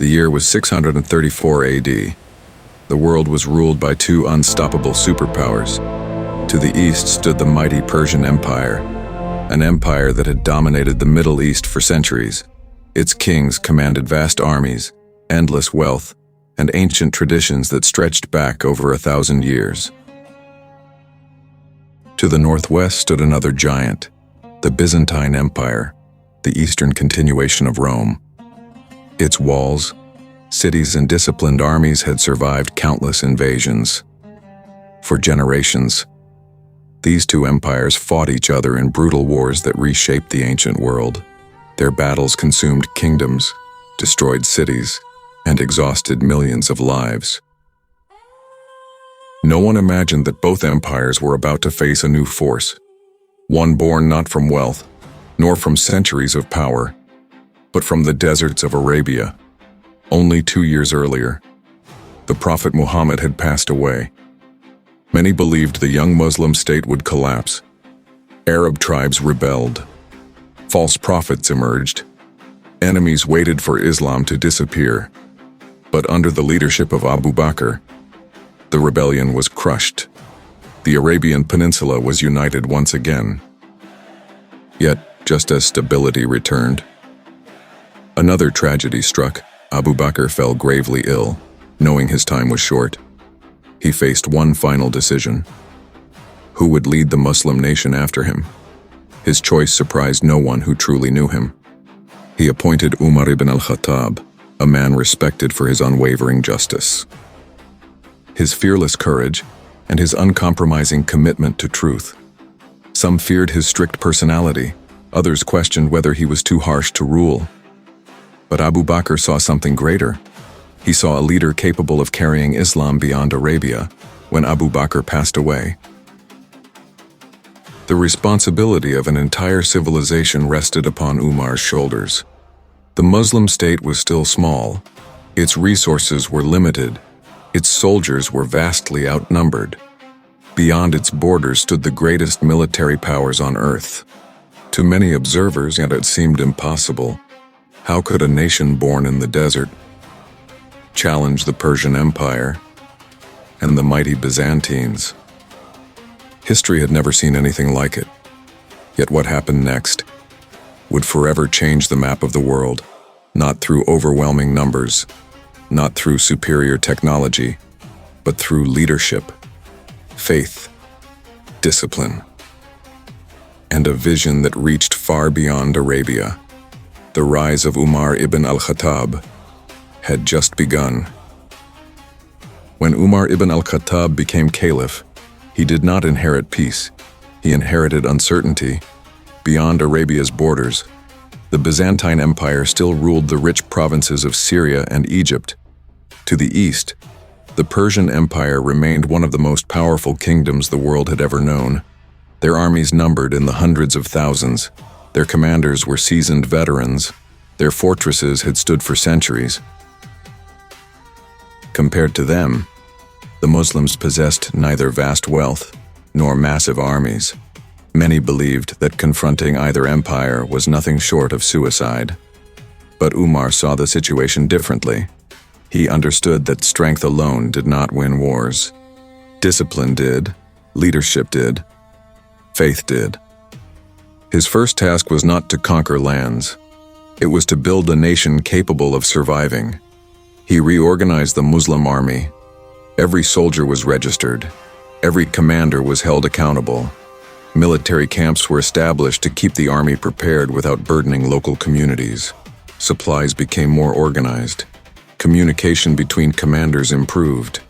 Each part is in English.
The year was 634 AD. The world was ruled by two unstoppable superpowers. To the east stood the mighty Persian Empire, an empire that had dominated the Middle East for centuries. Its kings commanded vast armies, endless wealth, and ancient traditions that stretched back over 1,000 years. To the northwest stood another giant, the Byzantine Empire, the eastern continuation of Rome. Its walls, cities, and disciplined armies had survived countless invasions. For generations, these two empires fought each other in brutal wars that reshaped the ancient world. Their battles consumed kingdoms, destroyed cities, and exhausted millions of lives. No one imagined that both empires were about to face a new force, one born not from wealth, nor from centuries of power, but from the deserts of Arabia. Only 2 years earlier, the Prophet Muhammad had passed away. Many believed the young Muslim state would collapse. Arab tribes rebelled. False prophets emerged. Enemies waited for Islam to disappear. But under the leadership of Abu Bakr, the rebellion was crushed. The Arabian Peninsula was united once again. Yet, just as stability returned, another tragedy struck. Abu Bakr fell gravely ill, knowing his time was short. He faced one final decision. Who would lead the Muslim nation after him? His choice surprised no one who truly knew him. He appointed Umar ibn Al-Khattab, a man respected for his unwavering justice. His fearless courage, and his uncompromising commitment to truth. Some feared his strict personality, others questioned whether he was too harsh to rule. But Abu Bakr saw something greater. He saw a leader capable of carrying Islam beyond Arabia when Abu Bakr passed away. The responsibility of an entire civilization rested upon Umar's shoulders. The Muslim state was still small. Its resources were limited. Its soldiers were vastly outnumbered. Beyond its borders stood the greatest military powers on earth. To many observers, yet it seemed impossible. How could a nation born in the desert challenge the Persian Empire and the mighty Byzantines? History had never seen anything like it. Yet what happened next would forever change the map of the world, not through overwhelming numbers, not through superior technology, but through leadership, faith, discipline, and a vision that reached far beyond Arabia. The rise of Umar ibn Al-Khattab had just begun. When Umar ibn Al-Khattab became caliph, he did not inherit peace. He inherited uncertainty. Beyond Arabia's borders, the Byzantine Empire still ruled the rich provinces of Syria and Egypt. To the east, the Persian Empire remained one of the most powerful kingdoms the world had ever known. Their armies numbered in the hundreds of thousands. Their commanders were seasoned veterans. Their fortresses had stood for centuries. Compared to them, the Muslims possessed neither vast wealth nor massive armies. Many believed that confronting either empire was nothing short of suicide. But Umar saw the situation differently. He understood that strength alone did not win wars. Discipline did, leadership did, faith did. His first task was not to conquer lands. It was to build a nation capable of surviving. He reorganized the Muslim army. Every soldier was registered. Every commander was held accountable. Military camps were established to keep the army prepared without burdening local communities. Supplies became more organized. Communication between commanders improved.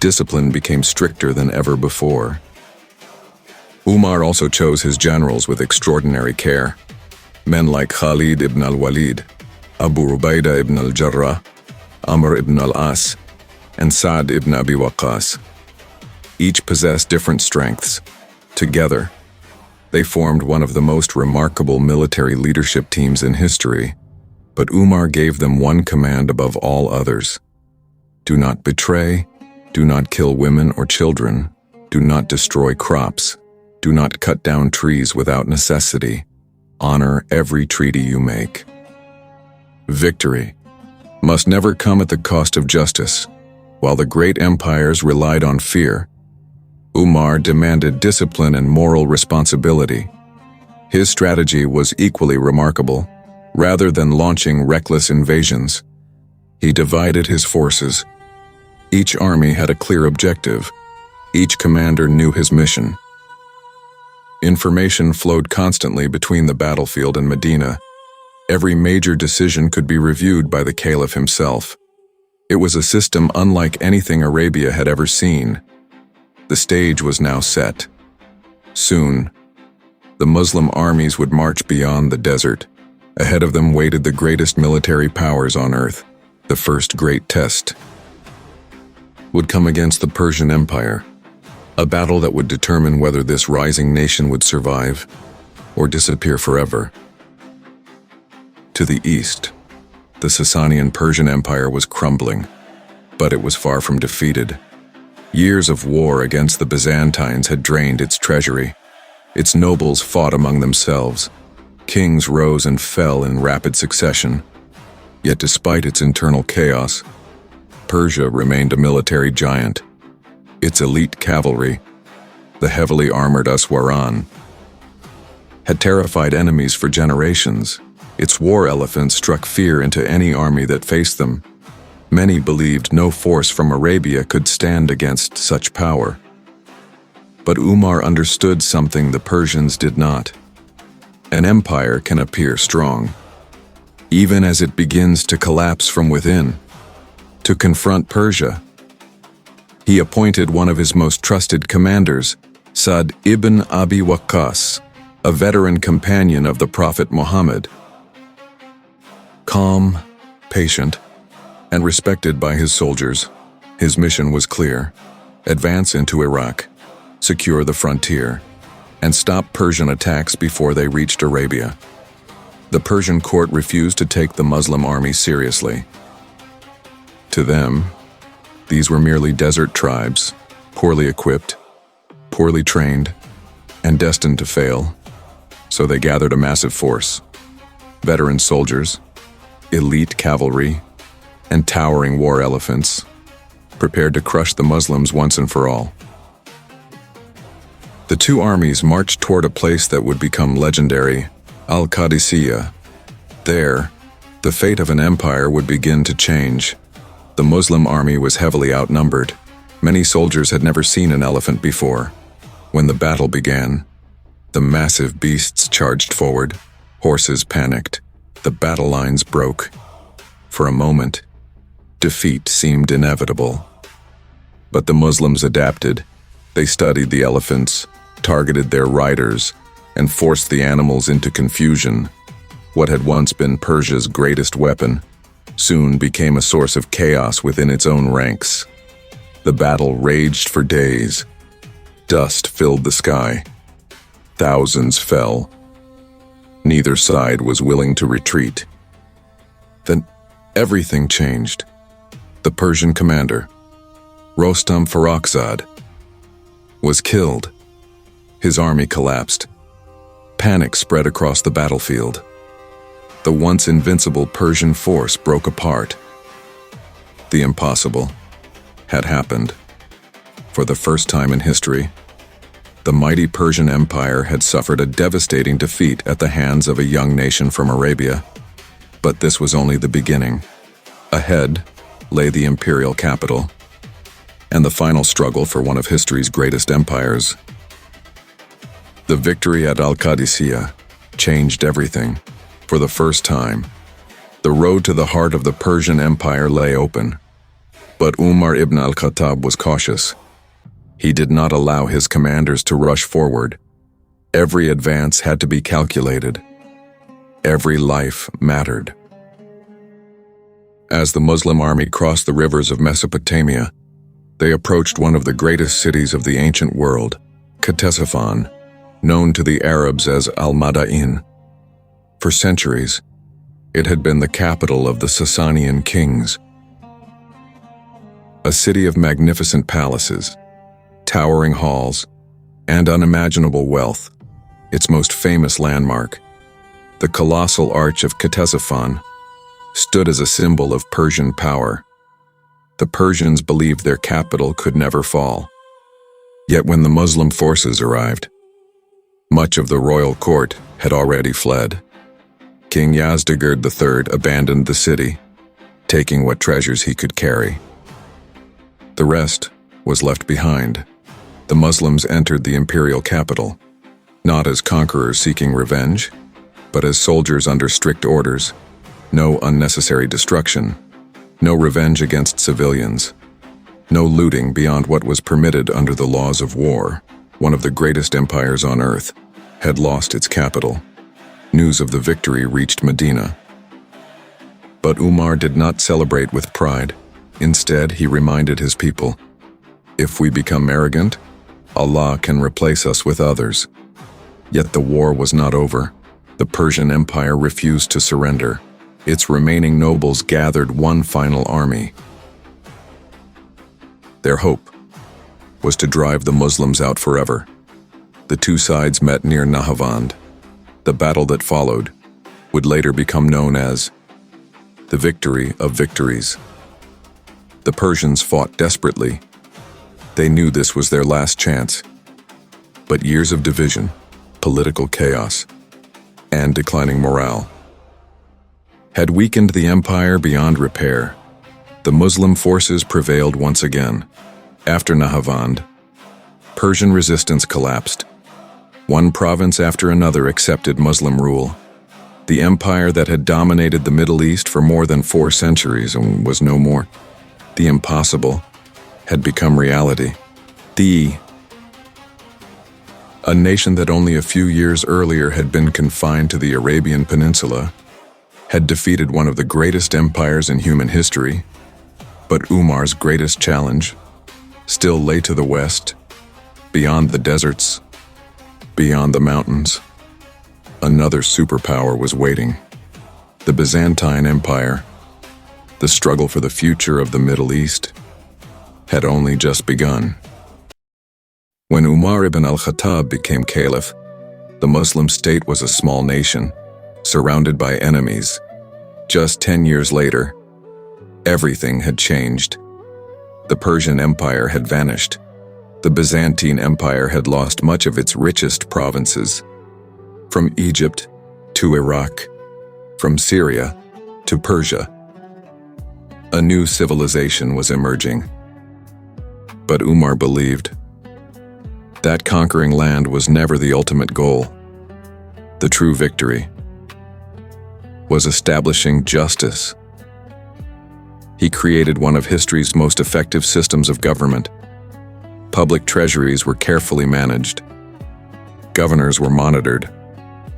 Discipline became stricter than ever before. Umar also chose his generals with extraordinary care. Men like Khalid ibn al-Walid, Abu Ubaidah ibn al-Jarrah, Amr ibn al-As, and Sa'd ibn Abi Waqqas. Each possessed different strengths. Together, they formed one of the most remarkable military leadership teams in history. But Umar gave them one command above all others. Do not betray, do not kill women or children, do not destroy crops, do not cut down trees without necessity. Honor every treaty you make. Victory, must never come at the cost of justice. While the great empires relied on fear, Umar demanded discipline and moral responsibility. His strategy was equally remarkable. Rather than launching reckless invasions, he divided his forces. Each army had a clear objective. Each commander knew his mission. Information flowed constantly between the battlefield and Medina. Every major decision could be reviewed by the Caliph himself. It was a system unlike anything Arabia had ever seen. The stage was now set. Soon, the Muslim armies would march beyond the desert. Ahead of them waited the greatest military powers on earth. The first great test would come against the Persian Empire, a battle that would determine whether this rising nation would survive or disappear forever. To the east, the Sasanian Persian Empire was crumbling, but it was far from defeated. Years of war against the Byzantines had drained its treasury. Its nobles fought among themselves. Kings rose and fell in rapid succession. Yet despite its internal chaos, Persia remained a military giant. Its elite cavalry, the heavily armored Aswaran, had terrified enemies for generations. Its war elephants struck fear into any army that faced them. Many believed no force from Arabia could stand against such power. But Umar understood something the Persians did not. An empire can appear strong, even as it begins to collapse from within. To confront Persia, he appointed one of his most trusted commanders, Sa'd ibn Abi Waqqas, a veteran companion of the Prophet Muhammad. Calm, patient, and respected by his soldiers, his mission was clear: advance into Iraq, secure the frontier, and stop Persian attacks before they reached Arabia. The Persian court refused to take the Muslim army seriously. To them, these were merely desert tribes, poorly equipped, poorly trained, and destined to fail. So they gathered a massive force: veteran soldiers, elite cavalry, and towering war elephants, prepared to crush the Muslims once and for all. The two armies marched toward a place that would become legendary, Al-Qadisiyyah. There, the fate of an empire would begin to change. The Muslim army was heavily outnumbered. Many soldiers had never seen an elephant before. When the battle began, the massive beasts charged forward. Horses panicked. The battle lines broke. For a moment, defeat seemed inevitable. But the Muslims adapted. They studied the elephants, targeted their riders, and forced the animals into confusion. What had once been Persia's greatest weapon soon became a source of chaos within its own ranks. The battle raged for days. Dust filled the sky. Thousands fell. Neither side was willing to retreat. Then everything changed. The Persian commander, Rostam Farrokhzad, was killed. His army collapsed. Panic spread across the battlefield. The once invincible Persian force broke apart. The impossible had happened. For the first time in history, the mighty Persian Empire had suffered a devastating defeat at the hands of a young nation from Arabia. But this was only the beginning. Ahead lay the imperial capital, and the final struggle for one of history's greatest empires. The victory at Al-Qadisiyyah changed everything. For the first time, the road to the heart of the Persian Empire lay open. But Umar ibn Al-Khattab was cautious. He did not allow his commanders to rush forward. Every advance had to be calculated. Every life mattered. As the Muslim army crossed the rivers of Mesopotamia, they approached one of the greatest cities of the ancient world, Ctesiphon, known to the Arabs as Al-Madain. For centuries, it had been the capital of the Sasanian kings. A city of magnificent palaces, towering halls, and unimaginable wealth. Its most famous landmark, the colossal arch of Ctesiphon, stood as a symbol of Persian power. The Persians believed their capital could never fall. Yet when the Muslim forces arrived, much of the royal court had already fled. King Yazdegerd III abandoned the city, taking what treasures he could carry. The rest was left behind. The Muslims entered the imperial capital, not as conquerors seeking revenge, but as soldiers under strict orders. No unnecessary destruction, no revenge against civilians, no looting beyond what was permitted under the laws of war. One of the greatest empires on earth had lost its capital. News of the victory reached Medina. But Umar did not celebrate with pride. Instead, he reminded his people, "If we become arrogant, Allah can replace us with others." Yet the war was not over. The Persian Empire refused to surrender. Its remaining nobles gathered one final army. Their hope was to drive the Muslims out forever. The two sides met near Nahavand. The battle that followed would later become known as the Victory of Victories. The Persians fought desperately. They knew this was their last chance. But years of division, political chaos, and declining morale had weakened the empire beyond repair. The Muslim forces prevailed once again. After Nahavand, Persian resistance collapsed. One province after another accepted Muslim rule. The empire that had dominated the Middle East for more than 4 centuries and was no more. The impossible had become reality. A nation that only a few years earlier had been confined to the Arabian Peninsula had defeated one of the greatest empires in human history. But Umar's greatest challenge still lay to the west, beyond the deserts, beyond the mountains. Another superpower was waiting. The Byzantine Empire. The struggle for the future of the Middle East had only just begun. When Umar ibn Al-Khattab became Caliph, the Muslim state was a small nation, surrounded by enemies. Just 10 years later, everything had changed. The Persian Empire had vanished. The Byzantine Empire had lost much of its richest provinces. From Egypt to Iraq, from Syria to Persia. A new civilization was emerging. But Umar believed that conquering land was never the ultimate goal. The true victory was establishing justice. He created one of history's most effective systems of government. Public treasuries were carefully managed. Governors were monitored.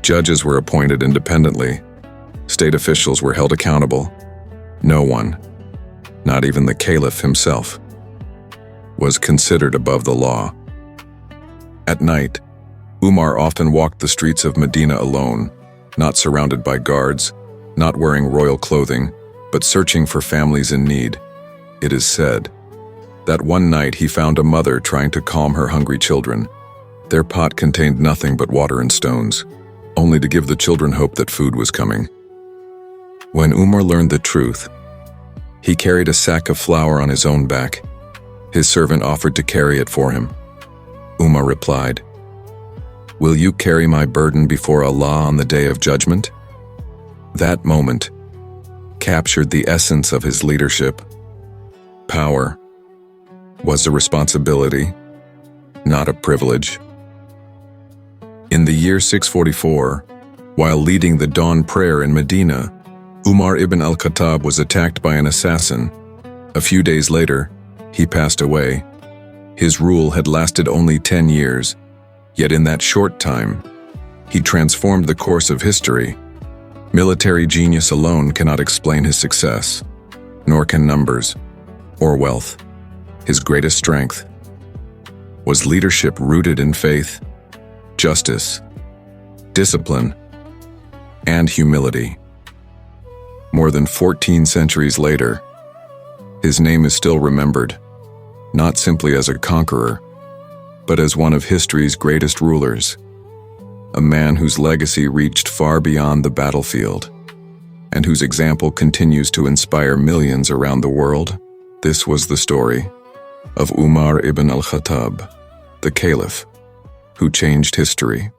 Judges were appointed independently. State officials were held accountable. No one, not even the Caliph himself, was considered above the law. At night, Umar often walked the streets of Medina alone, not surrounded by guards, not wearing royal clothing, but searching for families in need. It is said that one night he found a mother trying to calm her hungry children. Their pot contained nothing but water and stones, only to give the children hope that food was coming. When Umar learned the truth, he carried a sack of flour on his own back. His servant offered to carry it for him. Umar replied, "Will you carry my burden before Allah on the day of judgment?" That moment captured the essence of his leadership. Power was a responsibility, not a privilege. In the year 644, while leading the dawn prayer in Medina, Umar ibn Al-Khattab was attacked by an assassin. A few days later, he passed away. His rule had lasted only 10 years, yet in that short time, he transformed the course of history. Military genius alone cannot explain his success, nor can numbers or wealth. His greatest strength was leadership rooted in faith, justice, discipline, and humility. More than 14 centuries later, his name is still remembered, not simply as a conqueror, but as one of history's greatest rulers, a man whose legacy reached far beyond the battlefield. and whose example continues to inspire millions around the world. This was the story of Umar ibn Al-Khattab, the Caliph who changed history.